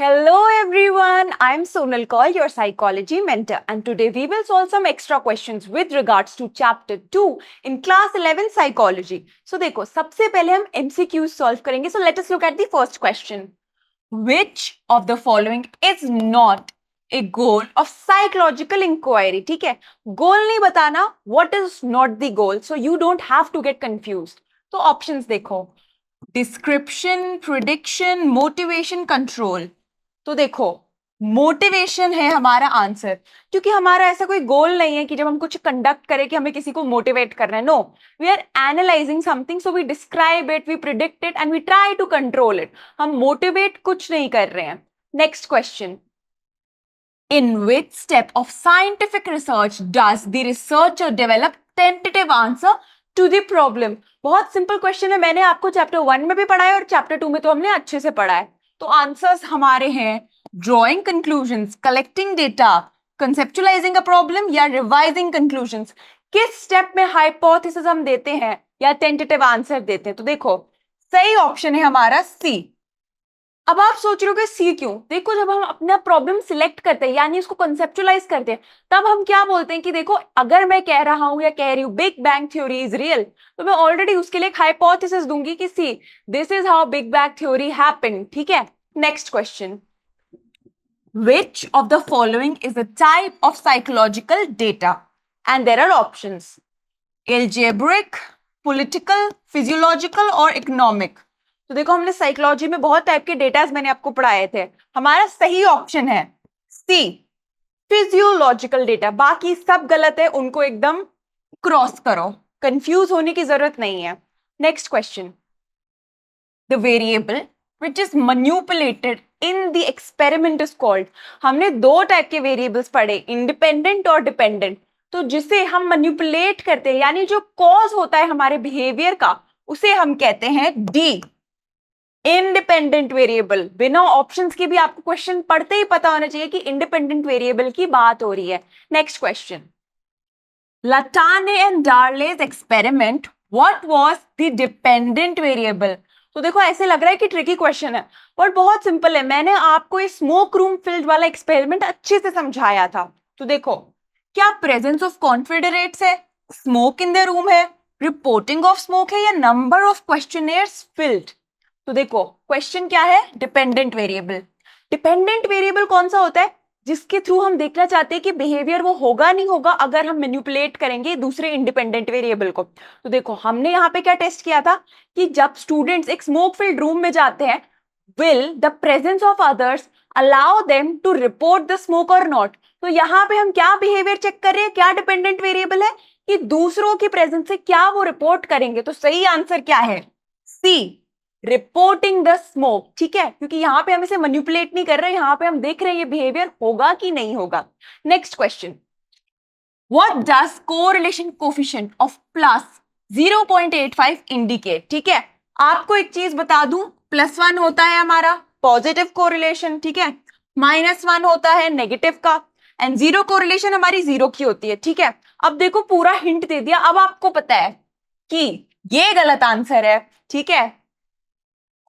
Hello everyone, I am Sonal Kaul, your psychology mentor, and today we will solve some extra questions with regards to chapter 2 in class 11 psychology. So देखो, सबसे पहले हम MCQs solve करेंगे. So let us look at the first question. Which of the following is not a goal of psychological inquiry? ठीक है, goal नहीं बताना, what is not the goal? So you don't have to get confused. तो options देखो, description, prediction, motivation, control. तो देखो, motivation है हमारा आंसर, क्योंकि हमारा ऐसा कोई गोल नहीं है कि जब हम कुछ कंडक्ट करें कि हमें किसी को मोटिवेट करना है. No, we are analysing something, so we describe it, we predict it and we try to control it. हम मोटिवेट कुछ नहीं कर रहे हैं. Next question. In which step of scientific research does the researcher develop tentative answer to the problem? बहुत simple question है, मैंने आपको चैप्टर 1 में भी पढ़ा है और चैप्टर 2 में तो हमने अच्छे से पढ़ा है. तो आंसर्स हमारे हैं drawing conclusions, collecting data, conceptualising a problem या रिवाइजिंग कंक्लूजन्स. किस स्टेप में हाइपोथेसिस हम देते हैं या टेंटेटिव आंसर देते हैं? तो देखो, सही ऑप्शन है हमारा सी. अब आप सोच रहे हो कि सी क्यों? देखो, जब हम अपना प्रॉब्लम सिलेक्ट करते हैं यानी उसको कंसेप्चुलाइज करते हैं, तब हम क्या बोलते हैं कि देखो, अगर मैं कह रहा हूं या कह रही हूं big bang theory is real, तो मैं ऑलरेडी उसके लिए एक हाइपोथेसिस दूंगी कि see this is how big bang theory happened. ठीक है. Next question. Which of the following is a type of psychological data? And there are options: algebraic, political, physiological और economic. तो देखो, हमने साइकोलॉजी में बहुत टाइप के डेटास मैंने आपको पढ़ाए थे. हमारा सही ऑप्शन है सी, फिजियोलॉजिकल डेटा. बाकी सब गलत है, उनको एकदम क्रॉस करो, कंफ्यूज होने की जरूरत नहीं है. Next question. The variable which is manipulated in the experiment is called. हमने दो टाइप के वेरिएबल्स पढ़े, इंडिपेंडेंट और डिपेंडेंट. तो जिसे हम मैनिपुलेट करते हैं यानी जो कॉज होता है हमारे बिहेवियर का, उसे हम कहते हैं डी, इंडिपेंडेंट वेरिएबल. बिना ऑप्शंस के भी आपको क्वेश्चन पढ़ते ही पता होना चाहिए कि इंडिपेंडेंट वेरिएबल की बात हो रही है. Next question. Latane and Darley's experiment, what was the dependent variable? तो देखो, ऐसे लग रहा है कि ट्रिकी क्वेश्चन है, पर बहुत सिंपल है. मैंने आपको इस स्मोक रूम फिल्ड वाला एक्सपेरिमेंट अच्छे से समझाया था. तो देखो, क्या प्रेजेंस ऑफ कॉन्फेडरेट्स है, स्मोक इन द रूम है, रिपोर्टिंग ऑफ स्मोक है या नंबर ऑफ क्वेश्चनेयर्स फिल्ड? तो देखो, क्वेश्चन क्या है? Dependent variable. डिपेंडेंट वेरिएबल कौन सा होता है? जिसके थ्रू हम देखना चाहते हैं कि बिहेवियर वो होगा नहीं होगा अगर हम मैनिपुलेट करेंगे दूसरे इंडिपेंडेंट वेरिएबल को. तो देखो, हमने यहाँ पे क्या टेस्ट किया था कि जब स्टूडेंट्स एक स्मोक फिल्ड रूम में जाते हैं, will the presence of others allow them to report the smoke और नॉट. तो यहाँ पे हम क्या बिहेवियर चेक कर रहे हैं? क्या डिपेंडेंट वेरिएबल है कि दूसरों की प्रेजेंस से क्या वो रिपोर्ट करेंगे. तो सही आंसर क्या है? सी, रिपोर्टिंग द स्मोक. ठीक है, क्योंकि यहां पे हम इसे मैनिपुलेट नहीं कर रहे, यहां पे हम देख रहे हैं ये बिहेवियर होगा कि नहीं होगा. Next question. What does correlation coefficient of plus 0.85 indicate? ठीक है, आपको एक चीज बता दूं, +1 होता है हमारा पॉजिटिव कोरिलेशन, ठीक है, -1 होता है नेगेटिव का, एंड 0 कोरिलेशन हमारी 0 की होती है. ठीक है, अब देखो, पूरा हिंट दे दिया. अब आपको पता है कि ये गलत आंसर है. ठीक है,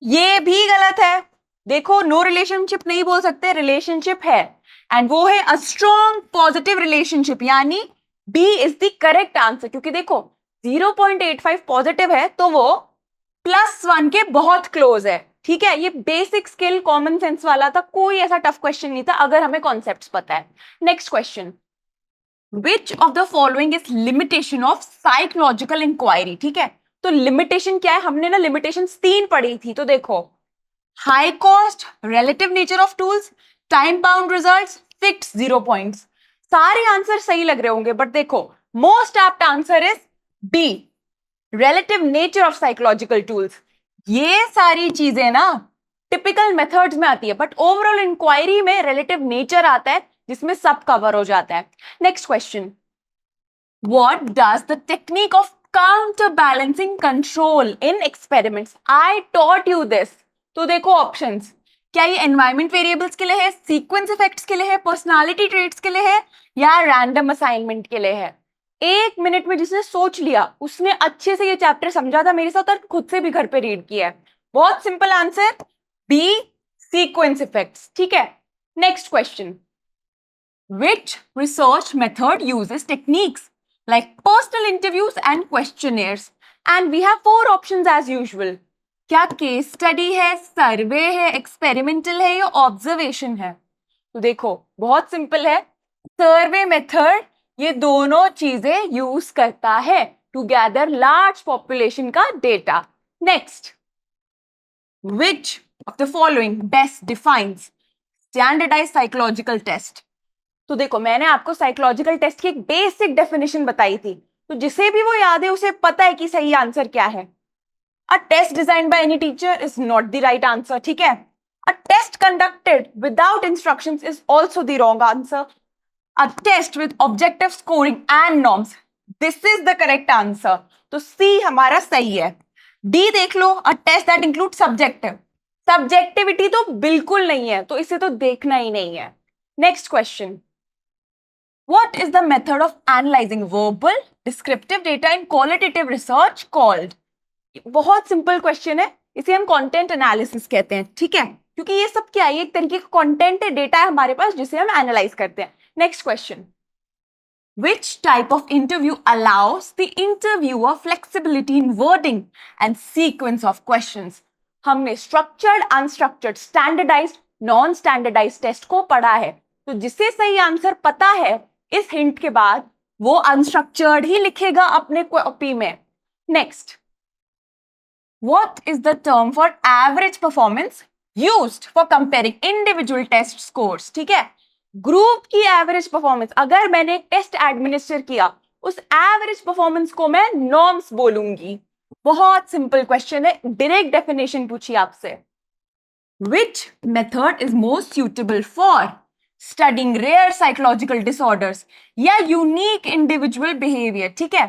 ये भी गलत है. देखो, नो रिलेशनशिप नहीं बोल सकते, रिलेशनशिप है, एंड वो है अ स्ट्रॉन्ग पॉजिटिव रिलेशनशिप, यानी B is the correct answer. क्योंकि देखो, 0.85 पॉजिटिव है तो वो +1 के बहुत क्लोज है. ठीक है, ये बेसिक स्किल कॉमन सेंस वाला था, कोई ऐसा टफ क्वेश्चन नहीं था अगर हमें कॉन्सेप्ट्स पता है. Next question. Which of the following is limitation of psychological inquiry? ठीक है, तो लिमिटेशन क्या है? हमने ना लिमिटेशंस 3 पढ़ी थी. तो देखो, high cost, relative nature of tools, time bound results, fixed 0 points. सारे आंसर सही लग रहे होंगे, बट देखो, most apt answer is B, relative nature of psychological tools. ये सारी चीजें ना टिपिकल मेथड्स में आती है, बट ओवरऑल इंक्वायरी में रिलेटिव नेचर आता है जिसमें सब कवर हो जाता है. Next question. What does the technique of counterbalancing control in experiments? I taught you this. तो देखो ऑप्शंस, क्या ये एनवायरमेंट वेरिएबल्स के लिए है, सीक्वेंस इफेक्ट्स के लिए है, पर्सनालिटी ट्रेट्स के लिए है या रैंडम असाइनमेंट के लिए है? 1 मिनट में जिसने सोच लिया उसने अच्छे से ये चैप्टर समझा था मेरे साथ और खुद से भी घर पे रीड किया है. बहुत simple answer B, sequence effects, ठीक है। Next question, which research method uses techniques like personal interviews and questionnaires? And we have 4 options as usual. क्या केस स्टडी है, सर्वे है, एक्सपेरिमेंटल है या ऑब्जर्वेशन है? तो देखो बहुत सिंपल है, सर्वे मेथड ये दोनों चीजें यूज करता है टू गैदर लार्ज पॉपुलेशन का data. Next, which of the following best defines standardized psychological test? तो देखो मैंने आपको साइकोलॉजिकल टेस्ट की एक बेसिक डेफिनेशन बताई थी, तो जिसे भी वो याद है उसे पता है कि सही आंसर क्या है। A test design by any teacher is not the right answer, ठीक है। A test conducted without instructions is also the wrong answer. A test with objective scoring and norms, this is the correct answer. तो C हमारा सही है। D देख लो, a test that include subjective, subjectivity तो बिल्कुल नहीं है, तो इसे तो देखना ही नहीं है। Next question, what is the method of analyzing verbal descriptive data in qualitative research called? बहुत सिंपल क्वेश्चन है, इसे हम कंटेंट एनालिसिस कहते हैं, ठीक है, क्योंकि ये सब क्या है, एक तरीके का कंटेंट है, डेटा है हमारे पास जिसे हम एनालाइज करते हैं। Next question, which type of interview allows the interviewer flexibility in wording and sequence of questions? हमने structured, unstructured, standardised, non standardised test को पढ़ा है, तो जिसे सही आंसर पता है इस हिंट के बाद वो अनस्ट्रक्चर्ड ही लिखेगा अपने कॉपी में। Next, what is the term for average performance used for comparing individual test scores? ठीक है, ग्रुप की एवरेज परफॉर्मेंस, अगर मैंने एक टेस्ट एडमिनिस्टर किया उस एवरेज परफॉर्मेंस को मैं नॉर्म्स बोलूंगी। बहुत सिंपल क्वेश्चन है, डायरेक्ट डेफिनेशन पूछी आपसे। Which method is most suitable for studying rare psychological disorders या unique individual behavior? ठीक है,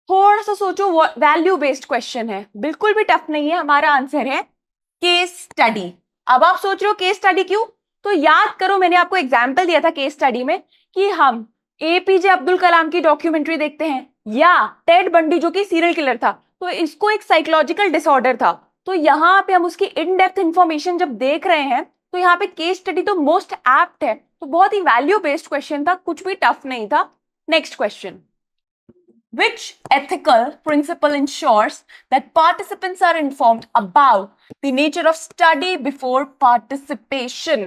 थोड़ा सा सोचो, वैल्यू बेस्ड क्वेश्चन है, बिल्कुल भी टफ नहीं है। हमारा आंसर है केस स्टडी। अब आप सोच रहे हो केस स्टडी क्यों, तो याद करो मैंने आपको एग्जाम्पल दिया था केस स्टडी में कि हम एपीजे अब्दुल कलाम की डॉक्यूमेंट्री देखते हैं या टेड बंडी जो कि सीरियल किलर था, तो इसको एक साइकोलॉजिकल डिसऑर्डर था, तो यहाँ पे हम उसकी इन डेप्थ इंफॉर्मेशन जब देख रहे हैं तो यहाँ पे केस स्टडी तो मोस्ट एप्ट है, तो बहुत ही वैल्यू बेस्ड क्वेश्चन था, कुछ भी टफ नहीं था। Next question, which ethical principle ensures that participants are informed about the nature of study before participation?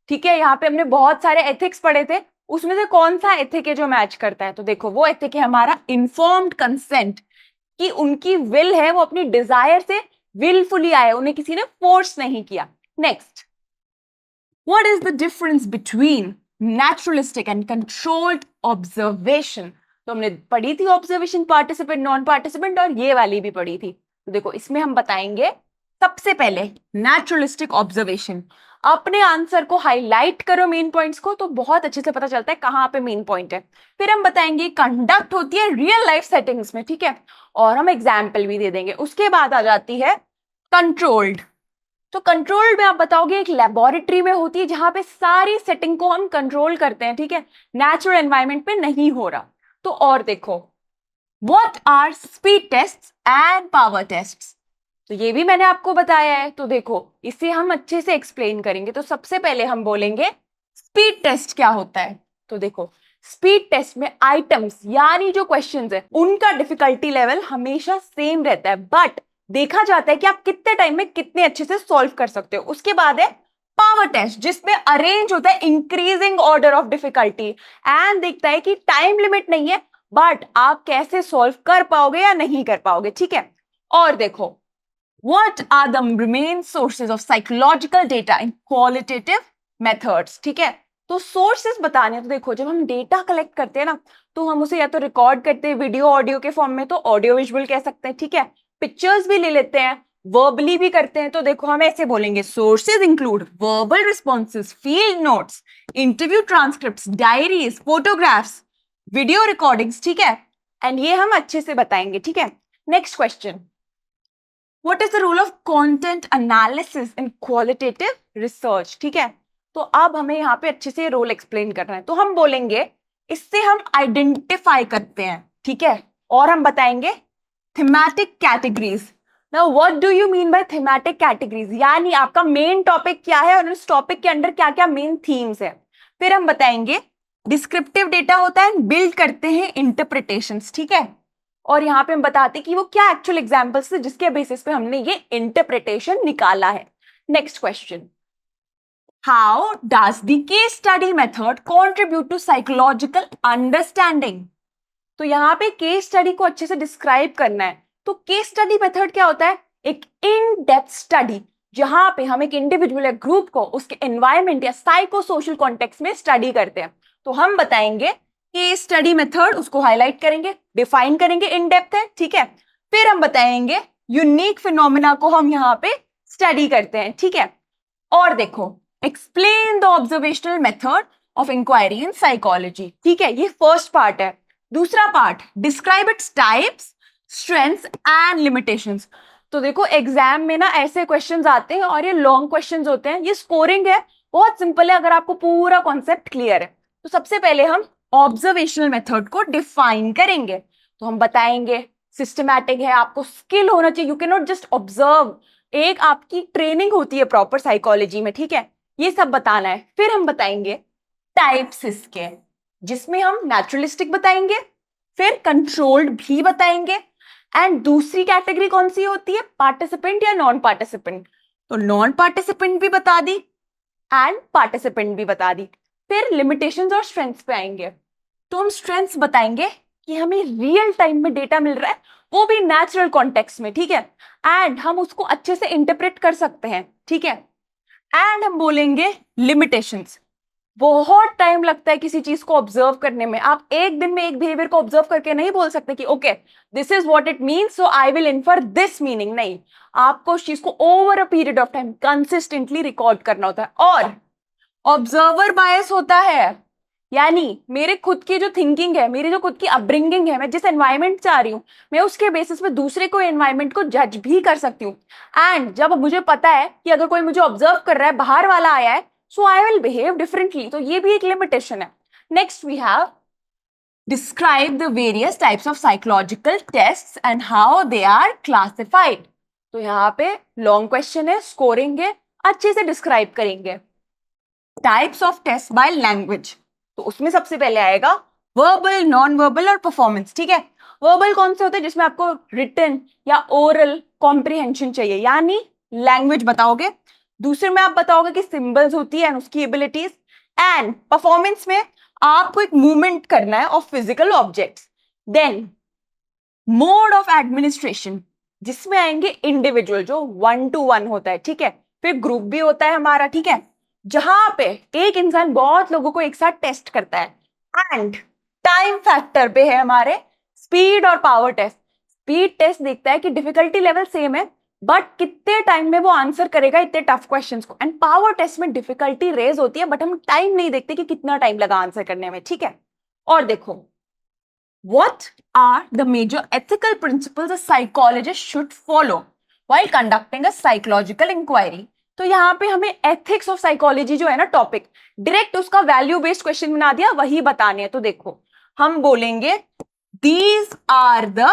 ठीक है, यहाँ पे हमने बहुत सारे एथिक्स पढ़े थे, उसमें से कौन सा एथिक है जो मैच करता है? तो देखो वो एथिक है हमारा इन्फॉर्म्ड कंसेंट, कि उनकी विल है, वो अपनी डिजायर से विलफुली आए, उन्हें किसी ने फोर्स नहीं किया। Next, what is the difference between naturalistic and controlled observation? तो हमने पढ़ी थी ऑब्जर्वेशन, पार्टिसिपेंट, नॉन पार्टिसिपेंट, और ये वाली भी पढ़ी थी। तो देखो इसमें हम बताएंगे सबसे पहले नेचुरलिस्टिक ऑब्जर्वेशन। अपने आंसर को हाईलाइट करो मेन पॉइंट्स को, तो बहुत अच्छे से पता चलता है कहाँ पे मेन पॉइंट है। फिर हम बताएंगे कंडक्ट होती है रियल लाइफ सेटिंग्स में, ठीक है, और हम एग्जाम्पल भी दे देंगे। उसके बाद आ जाती है कंट्रोल्ड। तो कंट्रोल्ड में आप बताओगे एक लेबोरेटरी में होती है जहां पे सारी सेटिंग को हम कंट्रोल करते हैं, ठीक है, नेचुरल एनवायरनमेंट पे नहीं हो रहा। तो और देखो, what are speed tests and power tests? तो ये भी मैंने आपको बताया है, तो देखो इसे हम अच्छे से एक्सप्लेन करेंगे। तो सबसे पहले हम बोलेंगे स्पीड टेस्ट क्या होता है। तो देखो स्पीड टेस्ट में आइटम्स यानी जो क्वेश्चंस है उनका डिफिकल्टी लेवल हमेशा सेम रहता है, बट देखा जाता है कि आप कितने टाइम में कितने अच्छे से सॉल्व कर सकते हो। उसके बाद है पावर टेस्ट, जिसमें अरेंज होता है increasing order of difficulty and देखता है कि टाइम लिमिट नहीं है, बट आप कैसे सॉल्व कर पाओगे या नहीं कर पाओगे, ठीक है। और देखो What are the main sources of psychological data in qualitative methods? ठीक है, तो सोर्सेस बताने हैं। तो देखो जब हम डेटा कलेक्ट करते हैं ना, तो हम उसे या तो रिकॉर्ड करते हैं वीडियो ऑडियो के फॉर्म में, तो ऑडियो विजुअल कह सकते हैं, ठीक है, पिक्चर्स भी ले लेते हैं, वर्बली भी करते हैं। तो देखो हम ऐसे बोलेंगे, sources include verbal responses, field notes, interview transcripts, diaries, photographs, video recordings, ठीक है, एंड ये हम अच्छे से बताएंगे, ठीक है। Next question, What is the role of content analysis in qualitative research? ठीक है, तो अब हमें यहाँ पे अच्छे से रोल एक्सप्लेन करना है। तो हम बोलेंगे इससे हम आइडेंटिफाई करते हैं, ठीक है, और हम बताएंगे thematic categories, now what do you mean by thematic categories, यानी आपका मेन टॉपिक क्या है और उस टॉपिक के अंदर क्या क्या मेन थीम्स है। फिर हम बताएंगे डिस्क्रिप्टिव डेटा होता है, बिल्ड करते हैं इंटरप्रिटेशंस, ठीक है, और यहाँ पे हम बताते हैं कि वो क्या एक्चुअल एग्जांपल्स थे जिसके बेसिस पे हमने ये इंटरप्रिटेशन निकाला है। Next question, how does the case study method contribute to psychological understanding. तो यहाँ पे केस स्टडी को अच्छे से डिस्क्राइब करना है। तो केस स्टडी मेथड क्या होता है, एक इन डेप्थ स्टडी जहां पे हम एक इंडिविजुअल या ग्रुप को उसके एनवायरमेंट या साइको सोशल कॉन्टेक्स्ट में स्टडी करते हैं। तो हम बताएंगे केस स्टडी मेथड, उसको हाईलाइट करेंगे, डिफाइन करेंगे इन डेप्थ है, ठीक है। फिर हम बताएंगे यूनिक फिनोमेना को हम यहाँ पे स्टडी करते हैं, ठीक है। और देखो explain the observational method of inquiry in psychology, ठीक है, ये फर्स्ट पार्ट है। दूसरा part describe its types, strengths and limitations. तो देखो एग्जाम में ना ऐसे क्वेश्चंस आते हैं और ये लॉन्ग क्वेश्चंस होते हैं, ये स्कोरिंग है, बहुत सिंपल है अगर आपको पूरा कॉन्सेप्ट क्लियर है। तो सबसे पहले हम ऑब्जर्वेशनल मेथड को डिफाइन करेंगे। तो हम बताएंगे सिस्टमैटिक है, आपको स्किल होना चाहिए, you can not just observe, एक आपकी ट्रेनिंग होती है प्रॉपर साइकोलॉजी में, ठीक है, ये सब बताना है। फिर हम बताएंगे टाइप्स इसके, जिसमें हम नेचुरलिस्टिक बताएंगे, फिर कंट्रोल्ड भी बताएंगे, एंड दूसरी कैटेगरी कौन सी होती है, पार्टिसिपेंट या नॉन पार्टिसिपेंट। तो नॉन पार्टिसिपेंट भी बता दी एंड पार्टिसिपेंट भी बता दी। फिर लिमिटेशंस और स्ट्रेंथ्स पे आएंगे। तो हम स्ट्रेंथ्स बताएंगे कि हमें रियल टाइम में डेटा मिल रहा है, वो भी नेचुरल कॉन्टेक्स्ट में, ठीक है, एंड हम उसको अच्छे से इंटरप्रेट कर सकते हैं, ठीक है। एंड हम बोलेंगे लिमिटेशंस, बहुत टाइम लगता है किसी चीज को ऑब्जर्व करने में, आप एक दिन में एक बिहेवियर को ऑब्जर्व करके नहीं बोल सकते कि okay this is what it means so I will infer this meaning, नहीं, आपको उस चीज को over a period of time consistently record करना होता है। और ऑब्जर्वर बायस होता है, यानी मेरे खुद की जो थिंकिंग है, मेरी जो खुद की अपब्रिंगिंग है, मैं जिस एनवायरमेंट से आ रही हूँ, मैं उसके बेसिस पे दूसरे को एनवायरमेंट को जज भी कर सकती हूँ। एंड जब मुझे पता है कि अगर कोई मुझे ऑब्जर्व कर रहा है, बाहर वाला आया है, so I will behave differently, तो ये भी एक लिमिटेशन है। Next we have describe the various types of psychological tests and how they are classified. तो यहाँ पे लॉन्ग क्वेश्चन है, स्कोरिंग है, अच्छे से डिस्क्राइब करेंगे। Types of test by language, तो उसमें सबसे पहले आएगा वर्बल, नॉन वर्बल और परफॉर्मेंस, ठीक है। वर्बल कौन से होते हैं, जिसमें आपको रिटन या ओरल कॉम्प्रिहेंशन चाहिए, यानी लैंग्वेज बताओगे। दूसरे में आप बताओगे कि सिंबल्स होती है उसकी एबिलिटीज। एंड परफॉर्मेंस में आपको एक मूवमेंट करना है of physical objects. Then mode of administration, जिसमें आएंगे इंडिविजुअल, जो 1-to-1 होता है, ठीक है। फिर ग्रुप भी होता है हमारा, ठीक है, जहां पे एक इंसान बहुत लोगों को एक साथ टेस्ट करता है। एंड टाइम फैक्टर पे है हमारे स्पीड और पावर टेस्ट। स्पीड टेस्ट देखता है कि डिफिकल्टी लेवल सेम है, बट कितने टाइम में वो आंसर करेगा इतने टफ क्वेश्चंस को। एंड पावर टेस्ट में डिफिकल्टी रेज होती है, बट हम टाइम नहीं देखते कि कितना टाइम लगा आंसर करने में, ठीक है। और देखो what are the major ethical principles a psychologist should follow while conducting a psychological inquiry। तो यहाँ पे हमें एथिक्स ऑफ साइकोलॉजी जो है ना टॉपिक, डायरेक्ट उसका वैल्यू बेस्ड क्वेश्चन बना दिया, वही बताने हैं। तो देखो हम बोलेंगे दीज आर द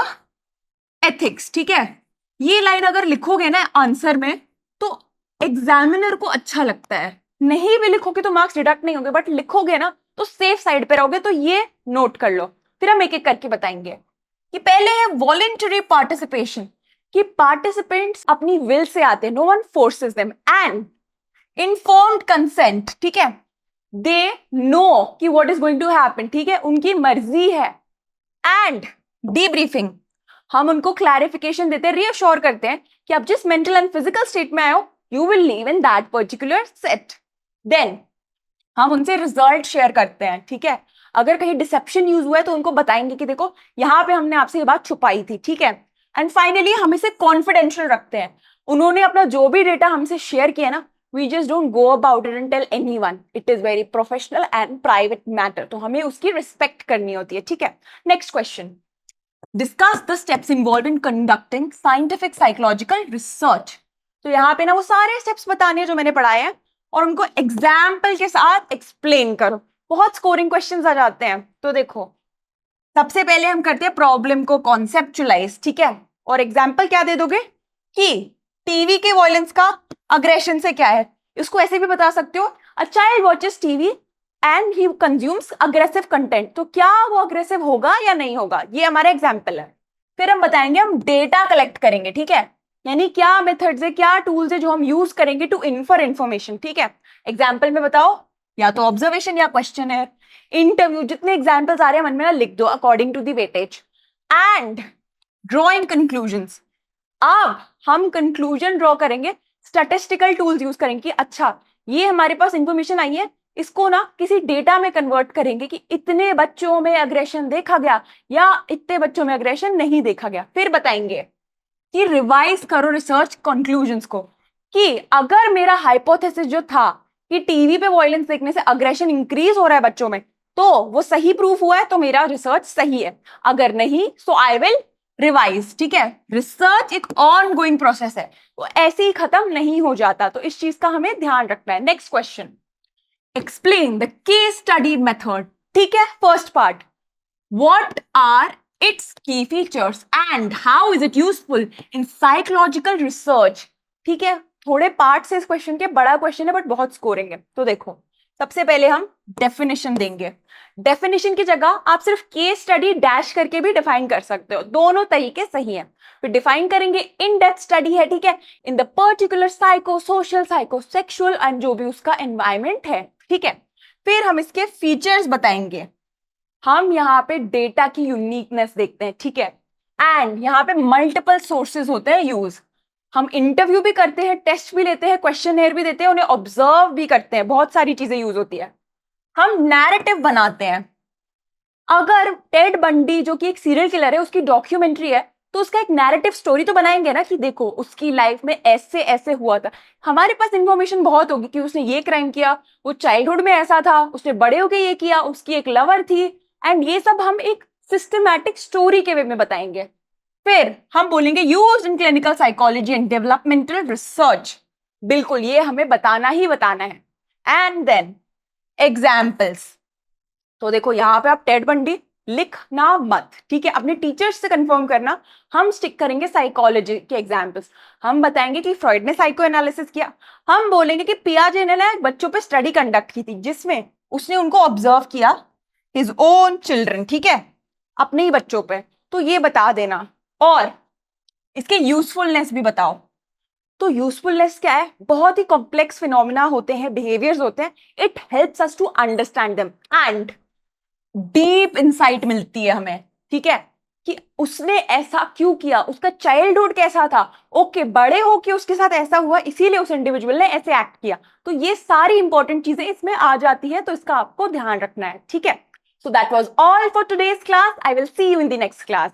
एथिक्स, ठीक है। ये लाइन अगर लिखोगे ना आंसर में तो एग्जामिनर को अच्छा लगता है, नहीं भी लिखोगे तो मार्क्स डिडक्ट नहीं होंगे, बट लिखोगे ना तो सेफ साइड पे रहोगे, तो ये नोट कर लो। फिर हम एक एक करके बताएंगे कि पहले है वॉलेंटरी पार्टिसिपेशन, कि पार्टिसिपेंट्स अपनी विल से आते हैं, no one forces them. And informed consent, ठीक है, दे नो कि what is going to happen, ठीक है, उनकी मर्जी है। एंड डीब्रीफिंग, हम उनको क्लैरिफिकेशन देते हैं, रीअश्योर करते हैं कि आप जिस मेंटल एंड फिजिकल स्टेट में आए हो, you will live in that particular set. Then हम उनसे रिजल्ट शेयर करते हैं, ठीक है, अगर कहीं डिसेप्शन यूज हुआ है तो उनको बताएंगे कि देखो यहाँ पे हमने आपसे ये बात छुपाई थी, ठीक है। एंड फाइनली हम इसे कॉन्फिडेंशियल रखते हैं, उन्होंने अपना जो भी डेटा हमसे शेयर किया ना, we just don't go about it and tell anyone, it is very professional and private matter, तो हमें उसकी रिस्पेक्ट करनी होती है, ठीक है। Next question, discuss the steps involve in conducting scientific psychological research. तो यहाँ पे ना वो सारे स्टेप्स बताने हैं जो मैंने पढ़ाए हैं, और उनको एग्जाम्पल के साथ एक्सप्लेन करो। बहुत स्कोरिंग क्वेश्चंस आ जाते हैं। तो देखो सबसे पहले हम करते हैं प्रॉब्लम को कॉन्सेप्चुलाइज, ठीक है, और एग्जाम्पल क्या दे दोगे, कि टीवी के वॉयलेंस का अग्रेशन से क्या है। इसको ऐसे भी बता सकते हो, a child watches TV and he consumes aggressive content, तो क्या वो अग्रेसिव होगा या नहीं होगा, ये हमारा एग्जाम्पल है। फिर हम बताएंगे हम डेटा कलेक्ट करेंगे, ठीक है, यानी क्या मेथड्स है, क्या टूल्स है जो हम यूज करेंगे टू इन्फर इंफॉर्मेशन, ठीक है। एग्जाम्पल में बताओ, या तो ऑब्जर्वेशन या क्वेश्चन है, इंटरव्यू, जितने एग्जाम्पल्स आ रहे हैं मन में ना लिख दो according to the weightage, and drawing conclusions. अब हम कंक्लूजन ड्रॉ करेंगे, स्टैटिस्टिकल टूल्स यूज करेंगे कि अच्छा ये हमारे पास इंफॉर्मेशन आई है, इसको ना किसी डेटा में कन्वर्ट करेंगे कि इतने बच्चों में अग्रेशन देखा गया या इतने बच्चों में अग्रेशन नहीं देखा गया। फिर बताएंगे कि रिवाइज करो रिसर्च कंक्लूजन्स को, कि अगर मेरा हाइपोथेसिस जो था कि टीवी पे वायलेंस देखने से अग्रेशन इंक्रीज हो रहा है बच्चों में, तो वो सही प्रूफ हुआ है तो मेरा रिसर्च सही है, अगर नहीं सो आई विल रिवाइज, ठीक है। रिसर्च एक ऑन गोइंग प्रोसेस है, वो ऐसे ही खत्म नहीं हो जाता, तो इस चीज का हमें ध्यान रखना है। Next question, explain the case study method, ठीक है। First part, what are its key features and how is it useful in psychological research, ठीक है। थोड़े पार्ट से इस क्वेश्चन के, बड़ा क्वेश्चन है बट बहुत स्कोरिंग है। तो देखो, सबसे पहले हम डेफिनेशन देंगे, डेफिनेशन की जगह आप सिर्फ केस स्टडी डैश करके भी डिफाइन कर सकते हो, दोनों तरीके सही हैं। फिर डिफाइन करेंगे इन डेप्थ स्टडी है, ठीक है, in the particular psycho social psycho sexual and जो भी उसका एनवायरमेंट है, ठीक है। फिर हम इसके फीचर्स बताएंगे, हम यहाँ पे डेटा की यूनिकनेस देखते हैं, ठीक है, एंड यहाँ पे मल्टीपल सोर्सेज होते हैं यूज, हम इंटरव्यू भी करते हैं, टेस्ट भी लेते हैं, क्वेश्चनएयर भी देते हैं, उन्हें ऑब्जर्व भी करते हैं, बहुत सारी चीजें यूज होती है। हम नैरेटिव बनाते हैं, अगर टेड बंडी जो कि एक सीरियल किलर है उसकी डॉक्यूमेंट्री है, तो उसका एक नैरेटिव स्टोरी तो बनाएंगे ना कि देखो उसकी लाइफ में ऐसे ऐसे हुआ था। हमारे पास इंफॉर्मेशन बहुत होगी कि उसने ये क्राइम किया, वो चाइल्डहुड में ऐसा था, उसने बड़े होके ये किया, उसकी एक लवर थी, एंड ये सब हम एक सिस्टमैटिक स्टोरी के वे में बताएंगे। फिर हम बोलेंगे used in clinical psychology and developmental research, बिल्कुल ये हमें बताना ही बताना है। एंड देन एग्जाम्पल्स, तो देखो यहाँ पे आप टेड बंडी लिखना मत, ठीक है, अपने टीचर्स से कंफर्म करना। हम स्टिक करेंगे साइकोलॉजी के एग्जाम्पल्स, हम बताएंगे कि फ्रॉइड ने साइको एनालिसिस किया, हम बोलेंगे कि पियाजे ने ना बच्चों पे स्टडी कंडक्ट की थी जिसमें उसने उनको ऑब्जर्व किया, हिज ओन चिल्ड्रन, ठीक है, अपने ही बच्चों पे, तो ये बता देना। और इसके यूजफुलनेस भी बताओ, तो यूजफुलनेस क्या है, बहुत ही कॉम्प्लेक्स फिनोमिना होते हैं, बिहेवियर्स होते हैं, it helps us to understand them and deep insight मिलती है हमें, ठीक है, कि उसने ऐसा क्यों किया, उसका चाइल्डहुड कैसा था, ओके बड़े होके उसके साथ ऐसा हुआ इसीलिए उस इंडिविजुअल ने ऐसे एक्ट किया, तो ये सारी इंपॉर्टेंट चीजें इसमें आ जाती है, तो इसका आपको ध्यान रखना है, ठीक है। So that was all for today's class, I will see you in the next class.